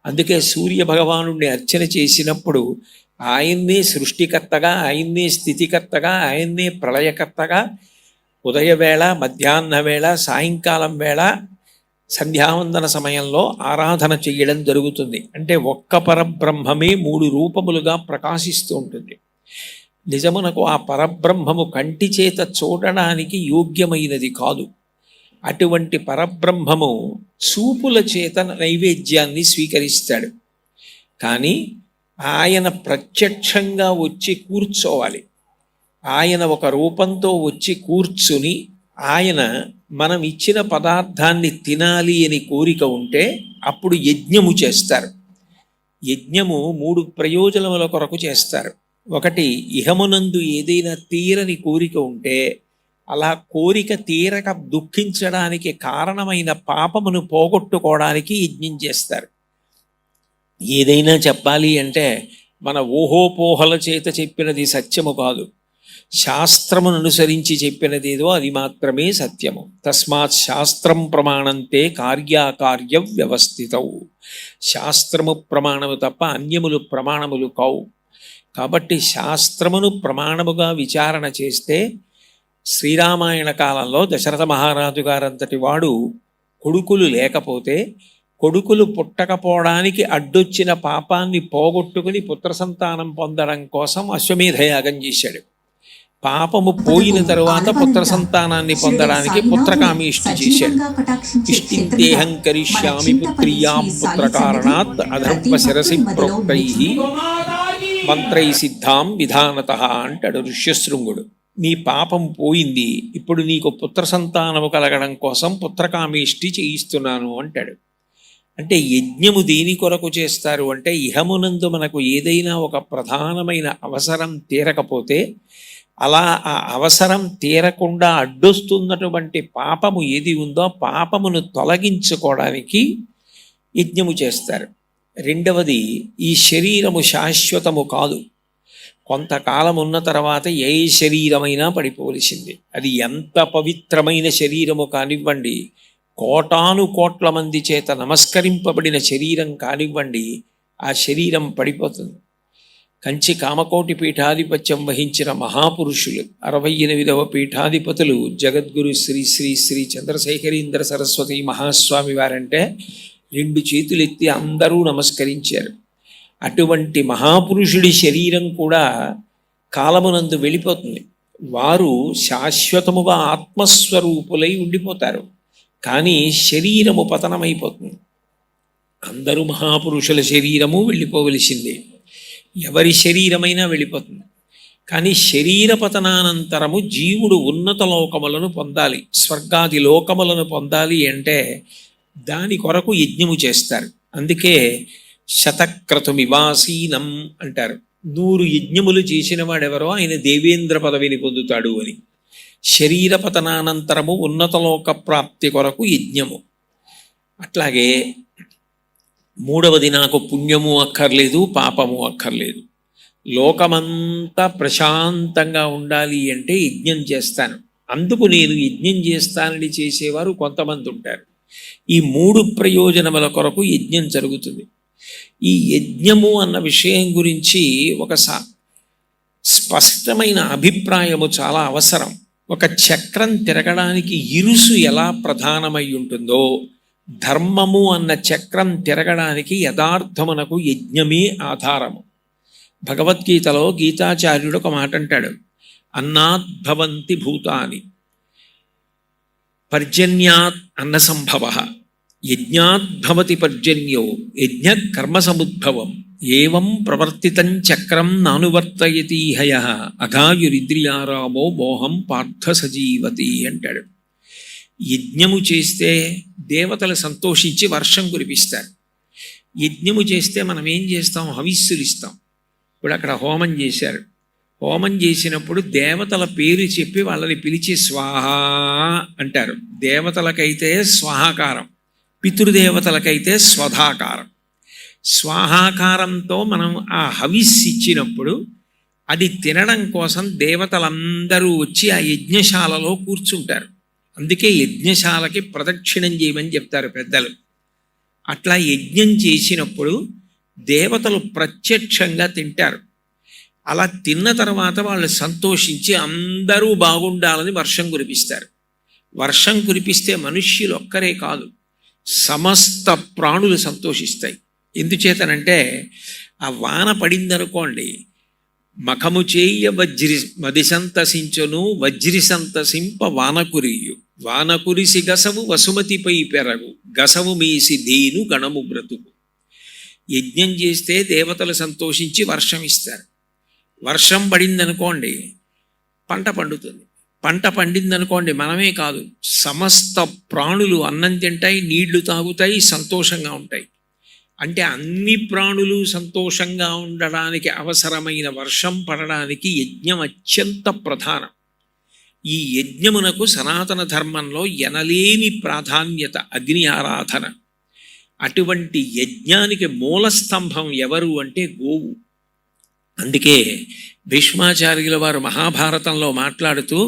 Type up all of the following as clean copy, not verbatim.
అందుకే సూర్య భగవానుడిని అర్చన చేసినప్పుడు ఆయన్నే సృష్టికర్తగా, ఆయన్నే స్థితికర్తగా, ఆయన్నే ప్రళయకర్తగా ఉదయవేళ, మధ్యాహ్న వేళ, సాయంకాలం వేళ, సంధ్యావందన సమయంలో ఆరాధన చెయ్యడం జరుగుతుంది. అంటే ఒక్క పరబ్రహ్మమే 3 రూపములుగా ప్రకాశిస్తూ ఉంటుంది. నిజమునకు ఆ పరబ్రహ్మము కంటి చేత చూడడానికి యోగ్యమైనది కాదు. అటువంటి పరబ్రహ్మము చూపుల చేత నైవేద్యాన్ని స్వీకరిస్తాడు. కానీ ఆయన ప్రత్యక్షంగా వచ్చి కూర్చోవాలి. ఆయన ఒక రూపంతో వచ్చి కూర్చుని ఆయన మనం ఇచ్చిన పదార్థాన్ని తినాలి అని కోరిక ఉంటే అప్పుడు యజ్ఞము చేస్తారు. యజ్ఞము 3 ప్రయోజనముల కొరకు చేస్తారు. ఒకటి, ఇహమునందు ఏదైనా తీరని కోరిక ఉంటే అలా కోరిక తీరక దుఃఖించడానికి కారణమైన పాపమును పోగొట్టుకోవడానికి యజ్ఞం చేస్తారు. ఏదైనా చెప్పాలి అంటే మన ఊహోపోహల చేత చెప్పినది సత్యము కాదు. శాస్త్రమును అనుసరించి చెప్పినదేదో అది మాత్రమే సత్యము. తస్మాత్ శాస్త్రం ప్రమాణంతే కార్యాకార్య వ్యవస్థితవు. శాస్త్రము ప్రమాణము తప్ప అన్యములు ప్రమాణములు కావు. కాబట్టి శాస్త్రమును ప్రమాణముగా విచారణ చేస్తే శ్రీరామాయణ కాలంలో దశరథ మహారాజు గారంతటి వాడు కొడుకులు లేకపోతే కొడుకులు పుట్టకపోవడానికి అడ్డొచ్చిన పాపాన్ని పోగొట్టుకుని పుత్ర సంతానం పొందడం కోసం అశ్వమేధయాగం చేశాడు. పాపము పోయిన తరువాత పుత్ర సంతానాన్ని పొందడానికి పుత్రకామేష్టి చేశాడు. ఇష్టింతేహం కరిష్యామి పుత్రియాం పుత్రకారణాత్ అధర్మ శిరసి ప్రోక్తై మంత్రై సిద్ధాం విధానత అంటాడు ఋష్యశృంగుడు. నీ పాపం పోయింది, ఇప్పుడు నీకు పుత్ర సంతానము కలగడం కోసం పుత్రకామేష్టి చేయిస్తున్నాను అంటాడు. అంటే యజ్ఞము దేని కొరకు చేస్తారు అంటే ఇహమునందు మనకు ఏదైనా ఒక ప్రధానమైన అవసరం తీరకపోతే అలా ఆ అవసరం తీరకుండా అడ్డొస్తున్నటువంటి పాపము ఏది ఉందో పాపమును తొలగించుకోవడానికి యజ్ఞము చేస్తారు. రెండవది, ఈ శరీరము శాశ్వతము కాదు. కొంతకాలం ఉన్న తర్వాత ఏ శరీరమైనా పడిపోవలసింది. అది ఎంత పవిత్రమైన శరీరము కానివ్వండి, కోటాను కోట్ల మంది చేత నమస్కరింపబడిన శరీరం కానివ్వండి, ఆ శరీరం పడిపోతుంది. కంచి కామకోటి పీఠాధిపత్యం వహించిన మహాపురుషులు 68వ పీఠాధిపతులు జగద్గురు శ్రీ శ్రీ శ్రీ చంద్రశేఖరీంద్ర సరస్వతి మహాస్వామి వారంటే 2 చేతులెత్తి అందరూ నమస్కరించారు. అటువంటి మహాపురుషుడి శరీరం కూడా కాలమునందు వెళ్ళిపోతుంది. వారు శాశ్వతముగా ఆత్మస్వరూపులై ఉండిపోతారు. కానీ శరీరము పతనమైపోతుంది. అందరూ మహాపురుషుల శరీరము వెళ్ళిపోవలసిందే. ఎవరి శరీరమైనా వెళ్ళిపోతుంది. కానీ శరీర పతనానంతరము జీవుడు ఉన్నత లోకములను పొందాలి, స్వర్గాది లోకములను పొందాలి అంటే దాని కొరకు యజ్ఞము చేస్తారు. అందుకే శతక్రతుమివాసీనం అంటారు. 100 యజ్ఞములు చేసిన వాడెవరో ఆయన దేవేంద్ర పదవిని పొందుతాడు అని. శరీర పతనానంతరము ఉన్నతలోక ప్రాప్తి కొరకు యజ్ఞము. అట్లాగే మూడవది, నాకు పుణ్యము అక్కర్లేదు, పాపము అక్కర్లేదు, లోకమంతా ప్రశాంతంగా ఉండాలి అంటే యజ్ఞం చేస్తాను. అందుకు నేను యజ్ఞం చేస్తానని చేసేవారు కొంతమంది ఉంటారు. ఈ 3 ప్రయోజనముల కొరకు యజ్ఞం జరుగుతుంది. ఈ యజ్ఞము అన్న విషయం గురించి ఒక స్పష్టమైన అభిప్రాయము చాలా అవసరం. ఒక చక్రం తిరగడానికి ఇరుసు ఎలా ప్రధానమై ఉంటుందో ధర్మము అన్న చక్రం తిరగడానికి యథార్థమునకు యజ్ఞమే ఆధారము. భగవద్గీతలో గీతాచార్యుడు ఒక మాట అంటాడు, అన్నాద్భవంతి భూతాని పర్జన్యాత్ అన్న సంభవ యజ్ఞాద్భవతి పర్జన్యో యజ్ఞ కర్మ సముద్భవం ఏవం ప్రవర్తితం చక్రం నానువర్తయతి హయ అఘాయురింద్రియారామో మోహం పార్థ సజీవతి అంటాడు. యజ్ఞము చేస్తే దేవతలు సంతోషించి వర్షం కురిపిస్తారు. యజ్ఞము చేస్తే మనం ఏం చేస్తాం? హవిస్సులు ఇస్తాం. ఇప్పుడు అక్కడ హోమం చేశారు. హోమం చేసినప్పుడు దేవతల పేరు చెప్పి వాళ్ళని పిలిచి స్వాహ అంటారు. దేవతలకైతే స్వాహాకారం, పితృదేవతలకైతే స్వధాకారం. స్వాహాకారంతో మనం ఆ హవిస్సు ఇచ్చినప్పుడు అది తినడం కోసం దేవతలందరూ వచ్చి ఆ యజ్ఞశాలలో కూర్చుంటారు. అందుకే యజ్ఞశాలకి ప్రదక్షిణం చేయమని చెప్తారు పెద్దలు. అట్లా యజ్ఞం చేసినప్పుడు దేవతలు ప్రత్యక్షంగా తింటారు. అలా తిన్న తర్వాత వాళ్ళు సంతోషించి అందరూ బాగుండాలని వర్షం కురిపిస్తారు. వర్షం కురిపిస్తే మనుష్యులు ఒక్కరే కాదు, సమస్త ప్రాణులు సంతోషిస్తాయి. ఎందుచేతనంటే ఆ వాన పడిందనుకోండి, మఖము చేయ వజ్రి మది సంతసించును వజ్రి సంతసింప వానకురియు వానకురిసి గసవు వసుమతిపై పెరగు గసవు మీసి దేను గణము బ్రతుకు. యజ్ఞం చేస్తే దేవతలు సంతోషించి వర్షం ఇస్తారు. వర్షం పడిందనుకోండి పంట పండుతుంది. పంట పండిందనుకోండి మనమే కాదు, సమస్త ప్రాణులు అన్నం తింటాయి, నీళ్లు తాగుతాయి, సంతోషంగా ఉంటాయి. అంటే అన్ని ప్రాణులు సంతోషంగా ఉండడానికి అవసరమైన వర్షం పడడానికి యజ్ఞం అత్యంత ప్రధానం. ఈ యజ్ఞమునకు సనాతన ధర్మంలో ఎనలేని ప్రాధాన్యత అగ్ని ఆరాధన. అటువంటి యజ్ఞానికి మూలస్తంభం ఎవరు అంటే గోవు. అందుకే భీష్మాచార్యుల వారు మహాభారతంలో మాట్లాడుతూ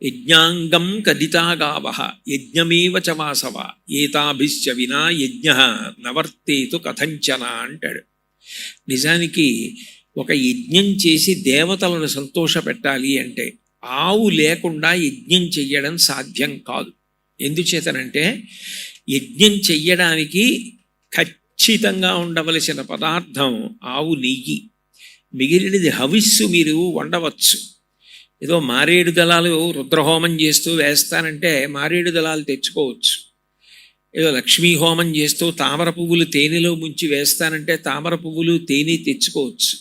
యజ్ఞాంగం కదితాగావః యజ్ఞమేవ చ వాసవ ఏతాభిశ్చ వినా యజ్ఞ నవర్తేతు కథంచన అంటాడు. నిజానికి ఒక యజ్ఞం చేసి దేవతలను సంతోషపెట్టాలి అంటే ఆవు లేకుండా యజ్ఞం చెయ్యడం సాధ్యం కాదు. ఎందుచేతనంటే యజ్ఞం చెయ్యడానికి ఖచ్చితంగా ఉండవలసిన పదార్థం ఆవు నెయ్యి. మిగిలినది హవిస్సు మీరు వండవచ్చు. ఏదో మారేడు దళాలు రుద్రహోమం చేస్తూ వేస్తానంటే మారేడు దళాలు తెచ్చుకోవచ్చు. ఏదో లక్ష్మీ హోమం చేస్తూ తామర పువ్వులు తేనెలో ముంచి వేస్తానంటే తామర పువ్వులు తేనె తెచ్చుకోవచ్చు.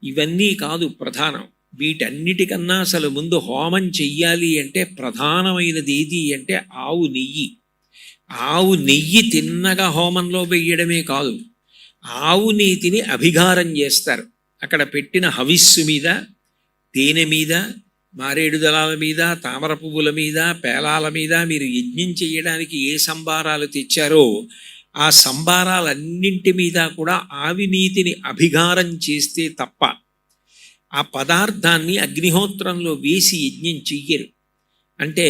ఇవన్నీ కాదు ప్రధానం. వీటన్నిటికన్నా అసలు ముందు హోమం చెయ్యాలి అంటే ప్రధానమైనది ఏది అంటే ఆవు నెయ్యి. ఆవు నెయ్యి తిన్నగా హోమంలో వెయ్యడమే కాదు, ఆవు నీతిని అభిగారం చేస్తారు. అక్కడ పెట్టిన హవిస్సు మీద, తేనె మీద, మారేడు దళాల మీద, తామర పువ్వుల మీద, పేలాల మీద మీరు యజ్ఞం చేయడానికి ఏ సంబారాలు తెచ్చారో ఆ సంబారాలన్నింటి మీద కూడా ఆవినీతిని అభిగారం చేస్తే తప్ప ఆ పదార్థాన్ని అగ్నిహోత్రంలో వేసి యజ్ఞం చెయ్యరు. అంటే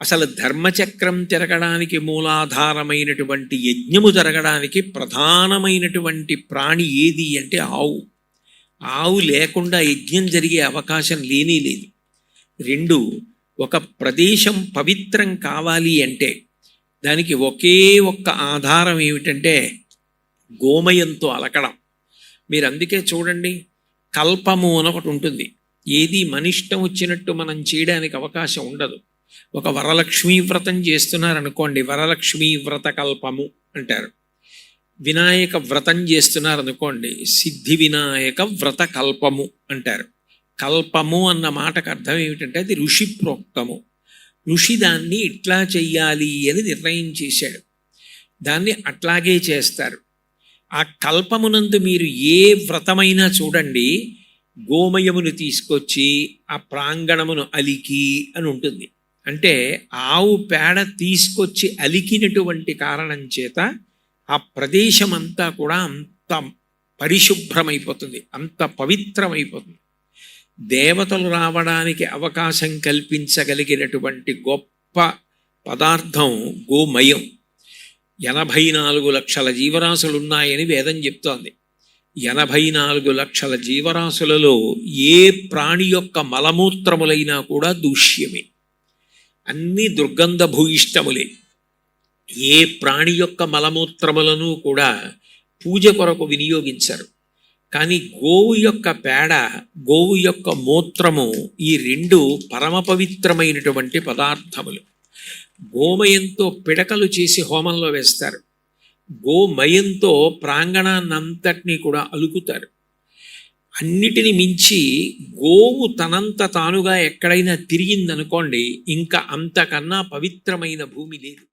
అసలు ధర్మచక్రం తిరగడానికి మూలాధారమైనటువంటి యజ్ఞము జరగడానికి ప్రధానమైనటువంటి ప్రాణి ఏది అంటే ఆవు. ఆవు లేకుండా యజ్ఞం జరిగే అవకాశం లేనే లేదు. రెండు, ఒక ప్రదేశం పవిత్రం కావాలి అంటే దానికి ఒకే ఒక్క ఆధారం ఏమిటంటే గోమయంతో అలకడం. మీరు అందుకే చూడండి, కల్పము అని ఒకటి ఉంటుంది. ఏది మనిష్టం వచ్చినట్టు మనం చేయడానికి అవకాశం ఉండదు. ఒక వరలక్ష్మీ వ్రతం చేస్తున్నారనుకోండి, వరలక్ష్మీ వ్రత కల్పము అంటారు. వినాయక వ్రతం చేస్తున్నారనుకోండి, సిద్ధి వినాయక వ్రత కల్పము అంటారు. కల్పము అన్న మాటకు అర్థం ఏమిటంటే అది ఋషి ప్రోక్తము. ఋషి దాన్ని ఇట్లా చెయ్యాలి అని నిర్ణయం చేశాడు, దాన్ని అట్లాగే చేస్తారు. ఆ కల్పమునందు మీరు ఏ వ్రతమైనా చూడండి, గోమయమును తీసుకొచ్చి ఆ ప్రాంగణమును అలికి అని ఉంటుంది. అంటే ఆవు పేడ తీసుకొచ్చి అలికినటువంటి కారణం చేత ఆ ప్రదేశం అంతా కూడా అంత పరిశుభ్రమైపోతుంది, అంత పవిత్రమైపోతుంది. దేవతలు రావడానికి అవకాశం కల్పించగలిగినటువంటి గొప్ప పదార్థం గోమయం. 84 లక్షల జీవరాశులు ఉన్నాయని వేదం చెప్తోంది. 84 లక్షల జీవరాశులలో ఏ ప్రాణి యొక్క మలమూత్రములైనా కూడా దూష్యమే, అన్నీ దుర్గంధ భూయిష్టములే. ఏ ప్రాణి యొక్క మలమూత్రములను కూడా పూజ కొరకు వినియోగించరు. కానీ గోవు యొక్క పేడ, గోవు యొక్క మూత్రము, ఈ రెండు పరమ పవిత్రమైనటువంటి పదార్థములు. గోమయంతో పిడకలు చేసి హోమంలో వేస్తారు. గోమయంతో ప్రాంగణాన్నంతటినీ కూడా అలుకుతారు. అన్నిటిని మించి గోవు తనంత తానుగా ఎక్కడైనా తిరిగిందనుకోండి, ఇంకా అంతకన్నా పవిత్రమైన భూమి లేదు.